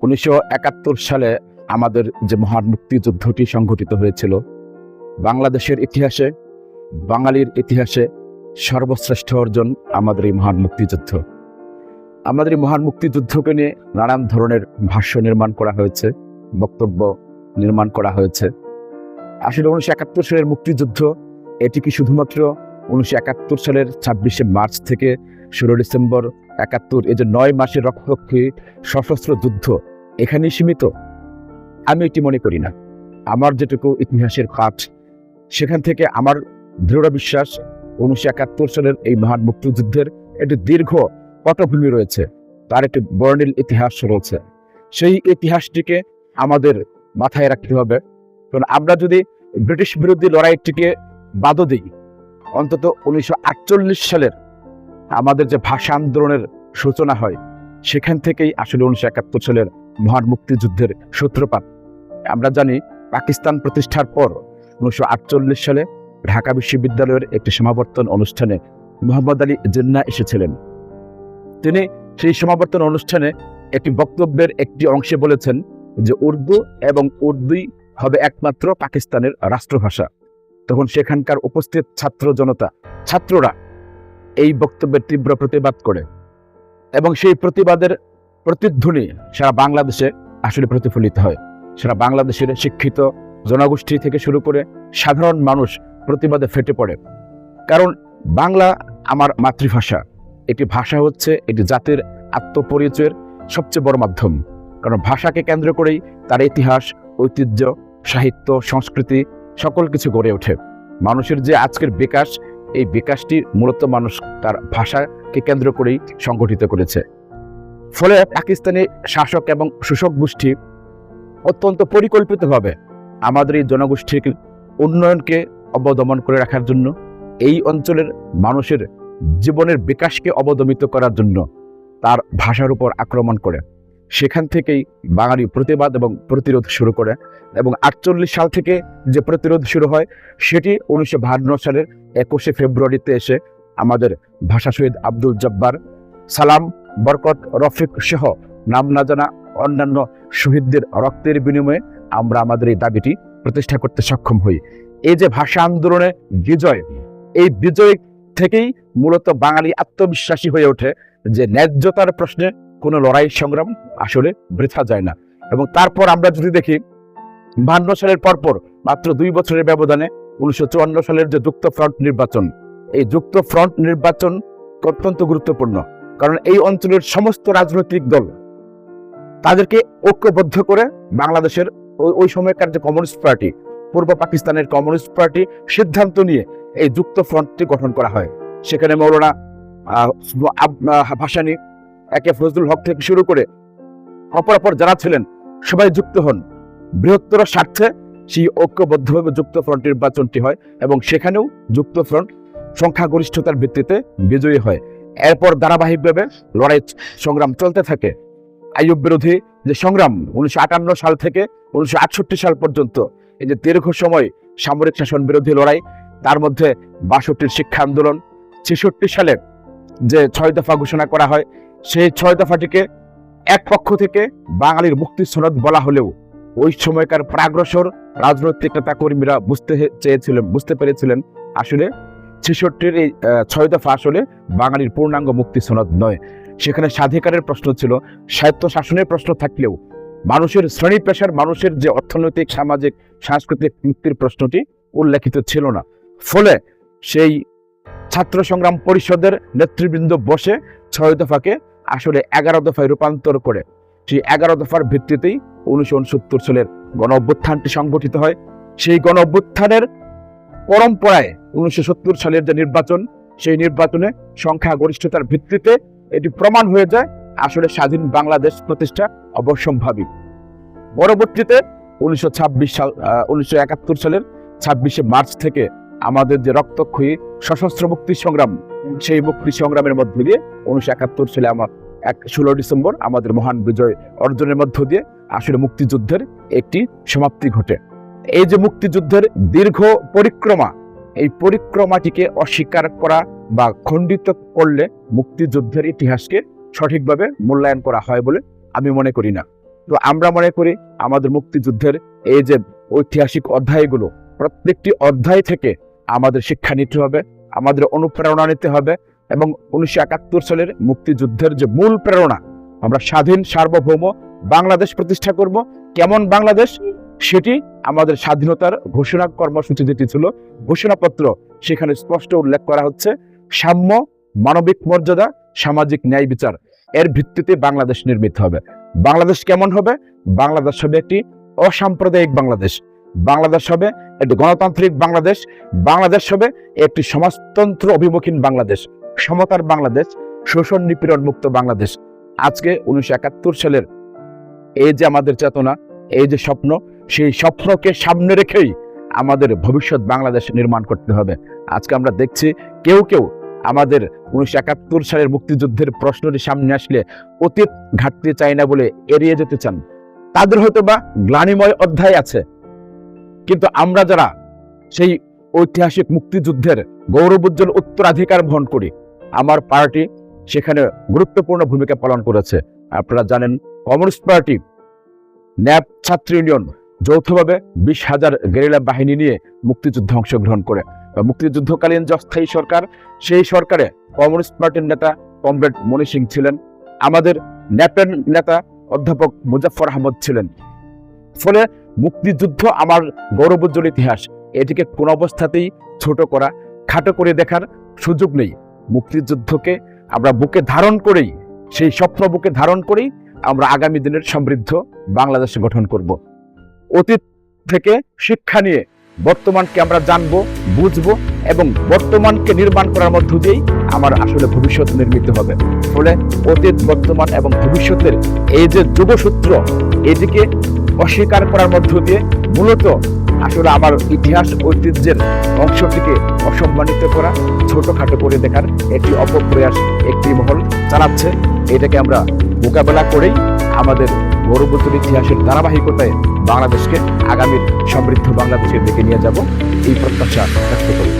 1971 সালে আমাদের যে মহান মুক্তিযুদ্ধটি সংঘটিত হয়েছিল, বাংলাদেশের ইতিহাসে, বাঙালির ইতিহাসে সর্বশ্রেষ্ঠ অর্জন আমাদের এই মহান মুক্তিযুদ্ধ। আমাদের এই মহান মুক্তিযুদ্ধকে নিয়ে নানান ধরনের ভাষ্য নির্মাণ করা হয়েছে, বক্তব্য নির্মাণ করা হয়েছে। আসলে 1971 সালের মুক্তিযুদ্ধ এটি কি শুধুমাত্র 1971 সালের 26শে মার্চ থেকে 16 ডিসেম্বর 71, এই যে 9 মাসের রক্তক্ষয়ী সশস্ত্র যুদ্ধ এখানেই সীমিত? আমি এটি মনে করি না। আমার যেটুকু ইতিহাসের পাঠ, সেখান থেকে আমার দৃঢ় বিশ্বাস 1971 সালের এই মহান মুক্তিযুদ্ধের একটি দীর্ঘ পটভূমি রয়েছে, তার একটি বর্ণিল ইতিহাস রয়েছে। সেই ইতিহাসটিকে আমাদের মাথায় রাখতে হবে। কারণ আমরা যদি ব্রিটিশ বিরোধী লড়াইটিকে বাদও দিই, অন্তত 1948 সালের আমাদের যে ভাষা আন্দোলনের সূচনা হয়, সেখান থেকেই আসলে 1971 সালের মহান মুক্তিযুদ্ধের সূত্রপাত। আমরা জানি পাকিস্তান প্রতিষ্ঠার পর 1948 সালে ঢাকা বিশ্ববিদ্যালয়ের একটি সমাবর্তন অনুষ্ঠানে মোহাম্মদ আলী জিন্নাহ এসেছিলেন। তিনি সেই সমাবর্তন অনুষ্ঠানে একটি বক্তব্যের একটি অংশে বলেছেন যে উর্দু এবং উর্দুই হবে একমাত্র পাকিস্তানের রাষ্ট্রভাষা। তখন সেখানকার উপস্থিত ছাত্ররা এই বক্তব্যের তীব্র প্রতিবাদ করে, এবং সেই প্রতিবাদের প্রতিধ্বনি সারা বাংলাদেশে আসলে প্রতিফলিত হয়। সারা বাংলাদেশের শিক্ষিত জনগোষ্ঠী থেকে শুরু করে সাধারণ মানুষ প্রতিবাদে ফেটে পড়ে। কারণ বাংলা আমার মাতৃভাষা। এটি ভাষা হচ্ছে এটি জাতির আত্মপরিচয়ের সবচেয়ে বড় মাধ্যম। কারণ ভাষাকে কেন্দ্র করেই তার ইতিহাস, ঐতিহ্য, সাহিত্য, সংস্কৃতি সকল কিছু গড়ে ওঠে। মানুষের যে আজকের বিকাশ, এই বিকাশটি মূলত মানুষ তার ভাষাকে কেন্দ্র করেই সংগঠিত করেছে। ফলে পাকিস্তানি শাসক এবং শোষক গোষ্ঠী অত্যন্ত পরিকল্পিতভাবে আমাদের এই জনগোষ্ঠীর উন্নয়নকে অবদমন করে রাখার জন্য, এই অঞ্চলের মানুষের জীবনের বিকাশকে অবদমিত করার জন্য তার ভাষার উপর আক্রমণ করে। সেখান থেকেই বাঙালি প্রতিবাদ এবং প্রতিরোধ শুরু করে, এবং 48 সাল থেকে যে প্রতিরোধ শুরু হয় সেটি 1952 সালের 21শে ফেব্রুয়ারিতে এসে আমাদের ভাষা শহীদ আব্দুল জব্বার, সালাম, বরকত, রফিক সহ নাম না জানা অন্যান্য শহীদদের রক্তের বিনিময়ে আমরা আমাদের এই দাবিটি প্রতিষ্ঠা করতে সক্ষম হই। এই যে ভাষা আন্দোলনে বিজয়, এই বিজয় থেকেই মূলত বাঙালি আত্মবিশ্বাসী হয়ে ওঠে যে ন্যায্যতার প্রশ্নে কোনো লড়াই সংগ্রাম আসলে বৃথা যায় না। এবং তারপর আমরা যদি দেখি 52 সালের পরপর মাত্র 2 বছরের ব্যবধানে 1954 সালের যে যুক্ত ফ্রন্ট নির্বাচন, এই যুক্ত ফ্রন্ট নির্বাচন অত্যন্ত গুরুত্বপূর্ণ। কারণ এই অঞ্চলের সমস্ত রাজনৈতিক দল তাদেরকে ঐক্যবদ্ধ করে বাংলাদেশের ওই সময়কার যে কমিউনিস্ট পার্টি, পূর্ব পাকিস্তানের কমিউনিস্ট পার্টি সিদ্ধান্ত নিয়ে এই যুক্ত ফ্রন্টটি গঠন করা হয়। সেখানে মৌলানা ভাসানী, একে ফজলুল হক থেকে শুরু করে অপরাপর যারা ছিলেন সবাই যুক্ত হন। বৃহত্তর স্বার্থে সেই ঐক্যবদ্ধভাবে যুক্ত ফ্রন্ট নির্বাচনটি হয়, এবং সেখানেও যুক্ত ফ্রন্ট সংখ্যাগরিষ্ঠতার ভিত্তিতে বিজয়ী হয়। এরপর ধারাবাহিকভাবে লড়াই সংগ্রাম চলতে থাকে। আইয়ুব বিরোধী যে সংগ্রাম 1958 সাল থেকে 1968 সাল পর্যন্ত, এই যে দীর্ঘ সময় সামরিক শাসন বিরোধী লড়াই, তার মধ্যে 62-র শিক্ষা আন্দোলন, 66 সালে যে 6 দফা ঘোষণা করা হয়, সেই 6 দফাটিকে এক পক্ষ থেকে বাঙালির মুক্তি সনদ বলা হলেও ওই সময়কার প্রাগ্রসর রাজনৈতিক নেতা কর্মীরা বুঝতে পেরেছিলেন আসলে 66-র এই 6 দফা আসলে বাঙালির পূর্ণাঙ্গ মুক্তি সনদ নয়। সেখানে স্বাধিকারের প্রশ্ন ছিল, স্বায়ত্ত শাসনের প্রশ্ন থাকলেও মানুষের শ্রেণী পেশার মানুষের যে অর্থনৈতিক, সামাজিক, সাংস্কৃতিক মুক্তির প্রশ্নটি উল্লেখিত ছিল না। ফলে সেই ছাত্র সংগ্রাম পরিষদের নেতৃবৃন্দ বসে 6 দফাকে আসলে 11 দফায় রূপান্তর করে সেই 11 দফার ভিত্তিতেই 1969 সালের গণ অভ্যুত্থানটি সংগঠিত হয়। সেই গণ অভ্যুত্থানের পরম্পরায় 1970 সালের যে নির্বাচন, সেই নির্বাচনে সংখ্যাগরিষ্ঠতার ভিত্তিতে এটি প্রমাণ হয়ে যায় আসলে স্বাধীন বাংলাদেশ প্রতিষ্ঠা অবশ্যম্ভাবী। পরবর্তীতে 1971 সালের 26শে মার্চ থেকে আমাদের যে রক্তক্ষয়ী সশস্ত্র মুক্তি সংগ্রাম, সেই মুক্তি সংগ্রামের মধ্য দিয়ে 1971 সালে 16 ডিসেম্বর আমাদের মহান বিজয় অর্জনের মধ্য দিয়ে আসলে মুক্তিযুদ্ধের একটি সমাপ্তি ঘটে। এই যে মুক্তিযুদ্ধের দীর্ঘ পরিক্রমা, এই পরিক্রমাটিকে অস্বীকার করা বা খণ্ডিত করলে মুক্তিযুদ্ধের ইতিহাসকে সঠিকভাবে মূল্যায়ন করা হয় বলে আমি মনে করি না। তো আমরা মনে করি আমাদের মুক্তিযুদ্ধের এই যে ঐতিহাসিক অধ্যায়গুলো, প্রত্যেকটি অধ্যায় থেকে আমাদের শিক্ষা নিতে হবে, আমাদের অনুপ্রেরণা নিতে হবে এবং 1971 সালের মুক্তিযুদ্ধের যে মূল প্রেরণা, আমরা স্বাধীন সার্বভৌম বাংলাদেশ প্রতিষ্ঠা করব। কেমন বাংলাদেশ? সেটি আমাদের স্বাধীনতার ঘোষণা কর্মসূচি যেটি ছিল, ঘোষণাপত্র, সেখানে স্পষ্ট উল্লেখ করা হচ্ছে সাম্য, মানবিক মর্যাদা, সামাজিক ন্যায় বিচার, এর ভিত্তিতে বাংলাদেশ নির্মিত হবে। বাংলাদেশ কেমন হবে? বাংলাদেশ হবে একটি অসাম্প্রদায়িক বাংলাদেশ, বাংলাদেশ হবে একটি গণতান্ত্রিক বাংলাদেশ, বাংলাদেশ হবে একটি সমাজতন্ত্র অভিমুখীন বাংলাদেশ, সমতার বাংলাদেশ, শোষণ নিপীড়ন মুক্ত বাংলাদেশ। আজকে 1971 সালের এই যে আমাদের চেতনা, এই যে স্বপ্ন, সেই স্বপ্নকে সামনে রেখেই আমাদের ভবিষ্যৎ বাংলাদেশ নির্মাণ করতে হবে। আজকে আমরা দেখছি কেউ কেউ আমাদের 1971 সালের মুক্তিযুদ্ধের প্রশ্নটি সামনে আসলে অতীত ঘাটতে চায় না বলে এড়িয়ে যেতে চান। তাদের হয়তো বা গ্লানিময় অধ্যায় আছে, কিন্তু আমরা যারা সেই ঐতিহাসিক মুক্তিযুদ্ধের গৌরবোজ্জ্বল উত্তরাধিকার বহন করি, আমার পার্টি সেখানে গুরুত্বপূর্ণ ভূমিকা পালন করেছে। আপনারা জানেন, কমিউনিস্ট পার্টি, ন্যাপ, ছাত্র ইউনিয়ন যৌথভাবে 20,000 গেরিলা বাহিনী নিয়ে মুক্তিযুদ্ধে অংশগ্রহণ করে। মুক্তিযুদ্ধকালীন যে অস্থায়ী সরকার, সেই সরকারে কমিউনিস্ট পার্টির নেতা কমরেড মনি সিং ছিলেন, আমাদের ন্যাপের নেতা অধ্যাপক মুজাফফর আহমদ ছিলেন। ফলে মুক্তিযুদ্ধ আমার গৌরবোজ্জ্বল ইতিহাস, এটিকে কোন অবস্থাতেই ছোট করা, খাটো করে দেখার সুযোগ নেই। মুক্তিযুদ্ধকে আমরা বুকে ধারণ করেই, সেই স্বপ্ন বুকে ধারণ করেই আমরা আগামী দিনের সমৃদ্ধ বাংলাদেশ গঠন করব। অতীত থেকে শিক্ষা নিয়ে বর্তমানকে আমরা জানবো, বুঝবো এবং বর্তমানকে নির্মাণ করার মধ্য দিয়েই আমার আসলে ভবিষ্যৎ নির্মিত হবে। ফলে অতীত, বর্তমান এবং ভবিষ্যতের এই যে যোগসূত্র, এটিকে অস্বীকার করার মধ্য দিয়ে মূলত আসলে আমার ইতিহাস ঐতিহ্যের অংশটিকে অসম্মানিত করা, ছোটখাটো করে দেখার একটি অপপ্রয়াস একটি মহল চালাচ্ছে। এটাকে আমরা মোকাবেলা করেই আমাদের গৌরবোজ্জ্বল ইতিহাসের ধারাবাহিকতায় বাংলাদেশকে আগামীর সমৃদ্ধ বাংলাদেশের দিকে নিয়ে যাব, এই প্রত্যাশা ব্যক্ত করি।